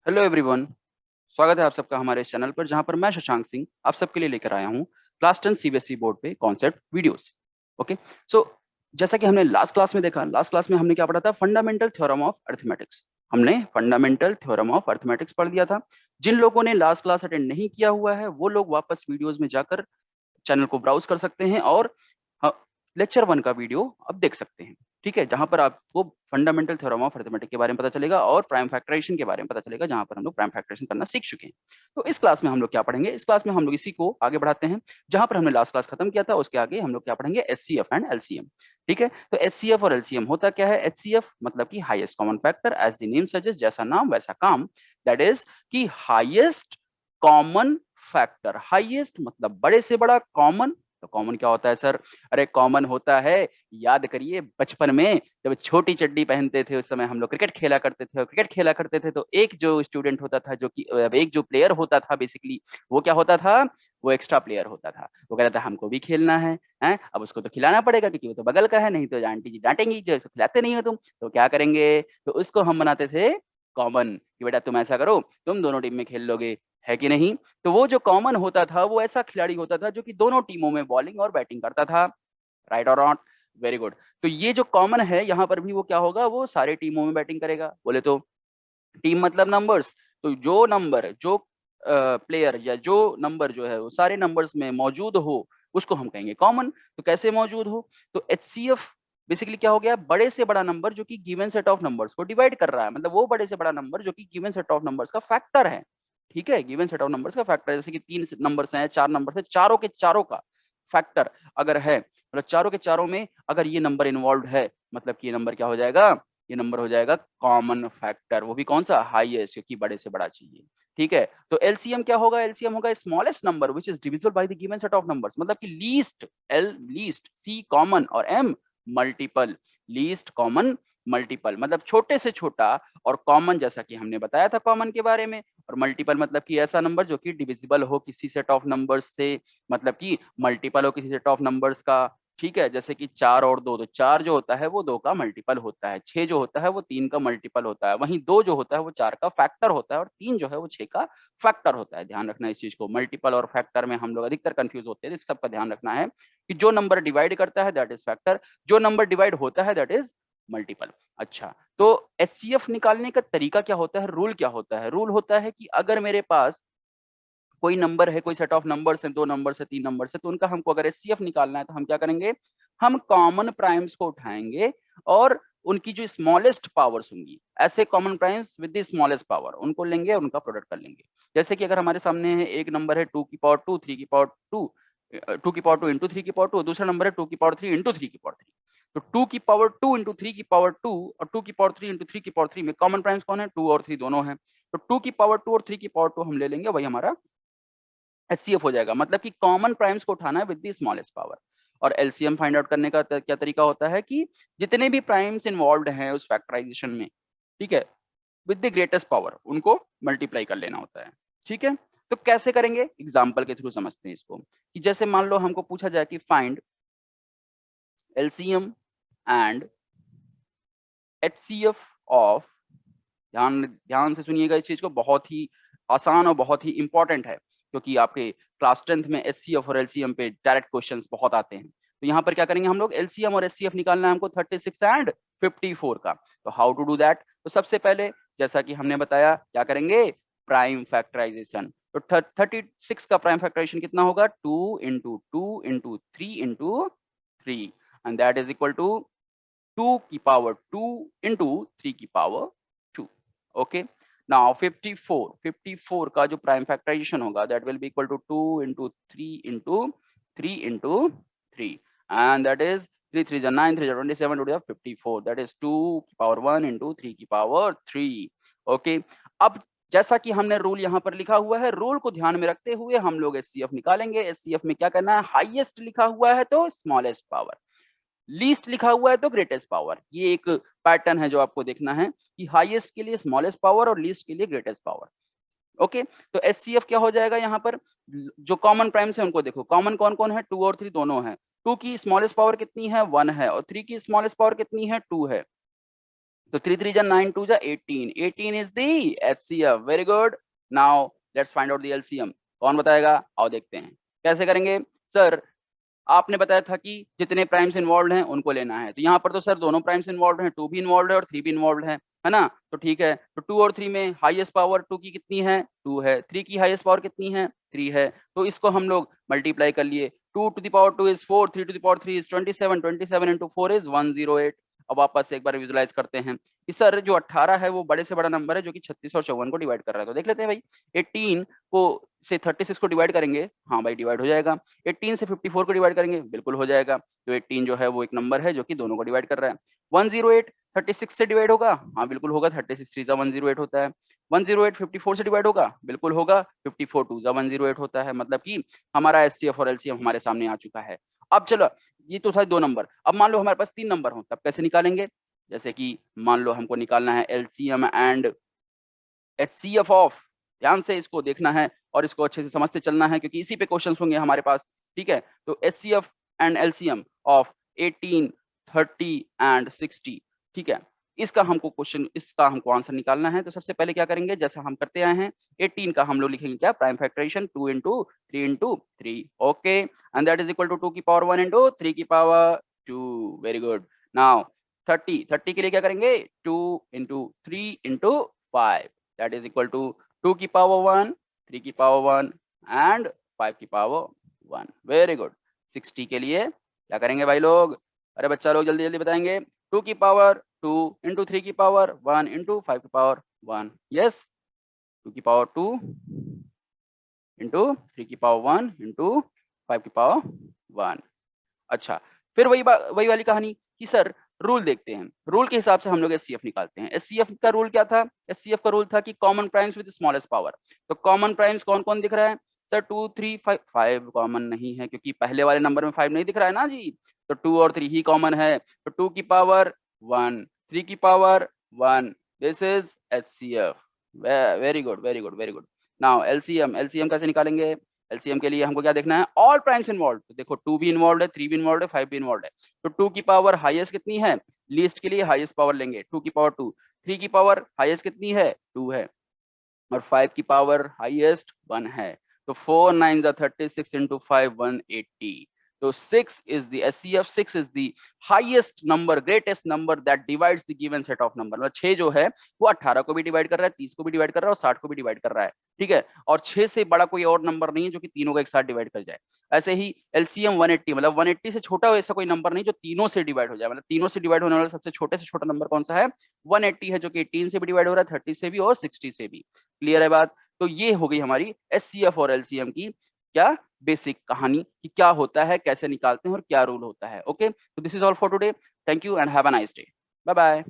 Hello everyone. स्वागत है आप सबका हमारे इस चैनल पर, जहां पर मैं शशांक सिंह आप सबके लिए लेकर आया हूं क्लास 10 सीबीएसई बोर्ड पे कॉन्सेप्ट वीडियोस। ओके, सो जैसा कि हमने लास्ट क्लास में देखा, लास्ट क्लास में हमने क्या पढ़ा था? Fundamental theorem of arithmetics. हमने फंडामेंटल थ्योरम ऑफ अरिथमेटिक्स पढ़ लिया था। जिन लोगों ने लास्ट क्लास अटेंड नहीं किया हुआ है वो लोग वापस वीडियोज में जाकर चैनल को ब्राउज कर सकते हैं और लेक्चर 1 का वीडियो अब देख सकते हैं। ठीक है, जहां पर आपको फंडामेंटल थ्योरम ऑफ अरिथमेटिक के बारे में पता चलेगा और प्राइम फैक्टराइजेशन के बारे में पता चलेगा, जहां पर हम लोग प्राइम फैक्टराइजेशन करना सीख चुके हैं। तो इस क्लास में हम लोग क्या पढ़ेंगे? इस क्लास में हम लोग इसी को आगे बढ़ाते हैं जहां पर हमने लास्ट क्लास खत्म किया था। उसके आगे हम लोग क्या पढ़ेंगे? HCF and LCM. ठीक है, तो एचसीएफ और एलसीएम होता क्या है? एचसीएफ मतलब कि highest common factor, as the name suggest, जैसा नाम वैसा काम। दैट इज कि हाईएस्ट कॉमन फैक्टर। हाईएस्ट मतलब बड़े से बड़ा, कॉमन तो कॉमन क्या होता है सर? अरे कॉमन होता है, याद करिए बचपन में जब छोटी चड्डी पहनते थे उस समय हम लोग क्रिकेट खेला करते थे। और क्रिकेट खेला करते थे तो एक जो स्टूडेंट होता था, जो कि एक जो प्लेयर होता था बेसिकली, वो क्या होता था? वो एक्स्ट्रा प्लेयर होता था। वो कहता था हमको भी खेलना है। हैं? अब उसको तो खिलाना पड़ेगा क्योंकि वो तो बगल का है, नहीं तो आंटी जी डांटेंगी जो इसको खिलाते नहीं हो तुम। तो क्या करेंगे? तो उसको हम बनाते थे कॉमन, कि बेटा तुम ऐसा करो, तुम दोनों टीम में खेल लोगे, है कि नहीं? तो वो जो कॉमन होता था वो ऐसा खिलाड़ी होता था जो कि दोनों टीमों में बॉलिंग और बैटिंग करता था। राइट और नॉट? Very good. तो ये जो कॉमन है यहाँ पर भी वो क्या होगा? वो सारे टीमों में बैटिंग करेगा। बोले तो टीम मतलब नंबर्स। तो जो नंबर, जो प्लेयर या जो नंबर जो है वो सारे नंबर्स में मौजूद हो उसको हम कहेंगे कॉमन। तो कैसे मौजूद हो? तो एचसीएफ बेसिकली क्या हो गया? बड़े से बड़ा नंबर जो कि गिवन सेट ऑफ नंबर्स को डिवाइड कर रहा है। मतलब वो बड़े से बड़ा नंबर जो कि गिवन सेट ऑफ नंबर्स का फैक्टर है। ठीक है, गिवन सेट ऑफ नंबर्स का फैक्टर है। जैसे कि 3 नंबर्स हैं, 4 नंबर्स हैं, चारों के चारों का फैक्टर अगर है, मतलब चारों के चारों में अगर ये नंबर इन्वॉल्व है, मतलब कि ये नंबर क्या हो जाएगा? ये नंबर हो जाएगा कॉमन फैक्टर। वो भी कौन सा? हाईएस्ट, क्योंकि बड़े से बड़ा चाहिए। ठीक है, तो एलसीएम क्या होगा? एलसीएम होगा smallest number which is divisible by the given set of numbers. मतलब कि least, L least, C common और M multiple. Least common multiple मतलब छोटे से छोटा, और कॉमन जैसा कि हमने बताया था कॉमन के बारे में। और मल्टीपल मतलब कि ऐसा नंबर जो कि डिविजिबल हो किसी सेट ऑफ नंबर्स से, मतलब कि मल्टीपल हो किसी सेट ऑफ नंबर्स का। ठीक है, जैसे कि 4 और 2, तो 4 जो होता है वो 2 का मल्टीपल होता है, 6 जो होता है वो 3 का मल्टीपल होता है, वहीं 2 जो होता है वो 4 का फैक्टर होता है, और 3 जो है वो 6 का फैक्टर होता है। ध्यान रखना इस चीज को, मल्टीपल और फैक्टर में हम लोग अधिकतर कंफ्यूज होते हैं। इस सबका ध्यान रखना है कि जो नंबर डिवाइड करता है दैट इज फैक्टर, जो नंबर डिवाइड होता है दैट इज मल्टीपल। अच्छा, तो एचसीएफ निकालने का तरीका क्या होता है? रूल क्या होता है? रूल होता है कि अगर मेरे पास कोई नंबर है, कोई सेट ऑफ नंबर्स हैं, 2 नंबर से 3 नंबर से, तो उनका हमको अगर एचसीएफ निकालना है तो हम क्या करेंगे? हम कॉमन प्राइम्स को उठाएंगे और उनकी जो स्मॉलेस्ट पावर्स होंगी, ऐसे common primes with the smallest power, उनको लेंगे और उनका प्रोडक्ट कर लेंगे। जैसे कि अगर हमारे सामने है एक नंबर है 2 की पावर 2, 3 की पावर 2, 2 की पावर 2 इंटू 3 की पावर 2, दूसरा नंबर है 2 की पावर 3 इंटू 3 की पावर 3। तो 2 की पावर 2 इंटू 3 की पावर 2 और 2 की पावर 3 इंटू 3 की पावर 3 में कॉमन प्राइम्स कौन है? 2 और 3 दोनों है। तो 2 की पावर 2 और 3 की पावर 2 हम ले लेंगे, वही हमारा एचसीएफ हो जाएगा। मतलब कि कॉमन प्राइम्स को उठाना है विद द स्मॉलेस्ट पावर। और एलसीएम फाइंड आउट करने का क्या तरीका होता है कि जितने भी प्राइम्स इन्वॉल्व हैं उस फैक्टराइजेशन में, ठीक है, विद द ग्रेटेस्ट पावर उनको मल्टीप्लाई कर लेना होता है। ठीक है, तो कैसे करेंगे? एग्जाम्पल के थ्रू समझते हैं इसको। कि जैसे मान लो हमको पूछा जाए कि find LCM and HCF of, ध्यान ध्यान से सुनिएगा इस चीज को, बहुत ही आसान और बहुत ही इंपॉर्टेंट है, क्योंकि आपके क्लास 10th में एचसीएफ और एलसीएम पे डायरेक्ट क्वेश्चंस बहुत आते हैं। तो यहाँ पर क्या करेंगे हम लोग? एलसीएम और एचसीएफ निकालना है हमको 36 एंड 54 का। तो हाउ टू डू दैट? तो सबसे पहले जैसा कि हमने बताया, क्या करेंगे? Prime factorisation. तो 36 का प्राइम फैक्टराइजेशन कितना होगा? 2 into 2 into 3 into 3, and that is equal to 2 की पावर 2 इंटू 3 की पावर 2। ओके, नाउ 54 का जो प्राइम फैक्टराइजेशन होगा that will be equal to 2 into 3 into 3 into 3, and that is 3 3 9 3 27 to 54, that is 2 की power 1 into 3 की power 3। Okay, अब जैसा कि हमने रूल यहाँ पर लिखा हुआ है, रूल को ध्यान में रखते हुए हम लोग एचसीएफ निकालेंगे। एचसीएफ में क्या करना है? हाईएस्ट लिखा हुआ है तो स्मॉलेस्ट पावर, लीस्ट लिखा हुआ है तो ग्रेटेस्ट पावर। ये एक पैटर्न है जो आपको देखना है कि हाईएस्ट के लिए स्मॉलेस्ट पावर और लीस्ट के लिए ग्रेटेस्ट पावर। ओके, तो एचसीएफ क्या हो जाएगा? यहाँ पर जो कॉमन प्राइम्स है उनको देखो, कॉमन कौन कौन है? 2 और 3 दोनों है। 2 की स्मॉलेस्ट पावर कितनी है? 1 है, और 3 की स्मॉलेस्ट पावर कितनी है? 2 है। तो 3 3 जा 9 2 जा 18, 18 is the HCF। Very good. Now let's find out the LCM। कौन बताएगा? आओ देखते हैं कैसे करेंगे। सर आपने बताया था कि जितने प्राइम्स इन्वॉल्व हैं उनको लेना है, तो यहाँ पर तो सर दोनों प्राइम्स इन्वॉल्व हैं, 2 भी इन्वॉल्व है और 3 भी इन्वॉल्व है ना। तो ठीक है, तो 2 और 3 में हाईएस्ट पावर 2 की कितनी है? 2 है। 3 की हाईएस्ट पावर कितनी है? 3 है। तो इसको हम लोग मल्टीप्लाई कर लिए। 2 to the power 2 is 4, 3 to the power 3 is 27, 27 into 4 is 108। अब वापस से एक बार विजुलाइज करते हैं कि सर जो 18 है वो बड़े से बड़ा नंबर है जो कि 36 और 54 को डिवाइड कर रहा है। तो देख लेते हैं भाई, 18 को से 36 को डिवाइड करेंगे, हाँ भाई डिवाइड हो जाएगा। 18 से 54 को डिवाइड करेंगे, बिल्कुल हो जाएगा। तो 18 जो है वो एक नंबर है जो कि दोनों को डिवाइड कर रहा है। 108 36 से डिवाइड होगा, हाँ बिल्कुल होगा, 36 3 108 होता है। 108 54 से डिवाइड होगा, बिल्कुल होगा, 54 2 108 होता है। मतलब कि हमारा HCF और LCM हमारे सामने आ चुका है। अब चलो, ये तो था 2 नंबर। अब मान लो हमारे पास 3 नंबर हो, तब कैसे निकालेंगे? जैसे कि मान लो हमको निकालना है LCM एंड HCF ऑफ, ध्यान से इसको देखना है और इसको अच्छे से समझते चलना है क्योंकि इसी पे क्वेश्चंस होंगे हमारे पास। ठीक है, तो HCF and LCM of 18 30 and 60। ठीक है, इसका हमको आंसर निकालना है। तो सबसे पहले क्या करेंगे, जैसा हम करते आए हैं, 18 का हम लोग लिखेंगे क्या? Prime factorisation 2 into 3 into 3। Okay, and that is equal to 2 की पावर 1 इंटू 3 की पावर 2। Very good. नाउ 30 के लिए क्या करेंगे? 2 into 3 into 5, that is equal to 2 की पावर 1, 3 की पावर 1 and 5 की पावर 1। Very good. 60 के लिए क्या करेंगे भाई लोग? अरे बच्चा लोग जल्दी जल्दी बताएंगे। 2 की पावर 2 इंटू 3 की पावर 1 इंटू 5 की पावर 1। यस, 2 की पावर 2 इंटू 3 की पावर 1 इंटू 5 की पावर 1। अच्छा, फिर वही वाली कहानी कि सर रूल देखते हैं, रूल के हिसाब से हम लोग HCF निकालते हैं। HCF का रूल क्या था? HCF का रूल था कि common primes with smallest power. तो कॉमन प्राइम्स कौन कौन दिख रहा है? सर 2 3 5, 5 कॉमन नहीं है क्योंकि पहले वाले नंबर में 5 नहीं दिख रहा है ना जी। तो 2 और 3 ही कॉमन है। तो 2 की पावर 1, 3 की power 1, this is HCF। Very good very good very good. Now LCM कैसे निकालेंगे? LCM के लिए हमको क्या देखना है? All primes involve. तो देखो 2 भी इन्वॉल्व है, 3 भी इन्वॉल्व है, 5 भी इन्वॉल्व है। तो 2 की पावर हाईएस्ट कितनी है? लीस्ट के लिए हाईएस्ट पावर लेंगे, 2 की पावर 2। 3 की पावर हाईएस्ट कितनी है? 2 है। और 5 की पावर हाईएस्ट 1 है। तो 4 9 36 इंटू 5 180। तो 6 is the HCF, 6 is the highest number, greatest number that divides the given set of number। मतलब 6 जो है वो 18 को भी डिवाइड कर रहा है, 30 को भी डिवाइड कर रहा है और 60 को भी डिवाइड कर रहा है। ठीक है, और 6 से बड़ा कोई और नंबर नहीं है जो कि तीनों को एक साथ डिवाइड कर जाए। ऐसे ही LCM 180, मतलब 180 से छोटा ऐसा कोई नंबर नहीं जो तीनों से डिवाइड हो जाए। मतलब तीनों से डिवाइड होने वाला सबसे छोटे से छोटा नंबर कौन सा है? 180 है, जो कि 18 से भी डिवाइड हो रहा है, 30 से भी और 60 से भी। क्लियर है बात? तो ये हो गई हमारी HCF और LCM की क्या बेसिक कहानी कि क्या होता है, कैसे निकालते हैं और क्या रूल होता है। ओके, तो this is all for today. Thank you and have a nice day. Bye bye.